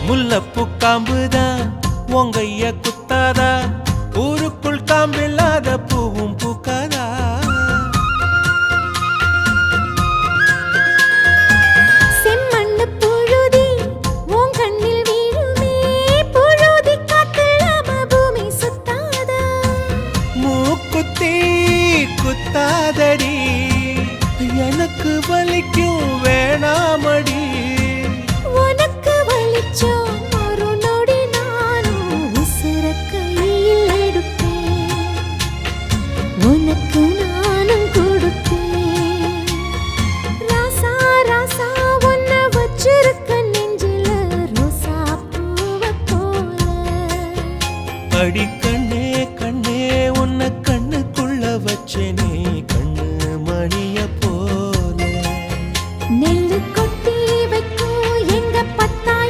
முல்லப்பூ காம்புதான் உங்கைய குத்தாதா, ஊருக்குள் காம்பில்லாத பூவும் பூக்காதா. செம்மண்ணு புழுதி உன் கண்ணில் வீழுமே, புழுதி காத்தில்லாம பூமி சுத்தாதா. மூக்குத்தி குத்தாதடி, எனக்கு வலிக்கும் வேணாமடி. உனக்கு வலிச்சோம் ஒரு நொடி நானும் உசுர கையில் எடுப்பேன், உனக்கு நானும் கொடுப்பேன். ராசா ராசா உன்னை வச்சிருக்க நெஞ்சில ரோசா பூவை போல. அடி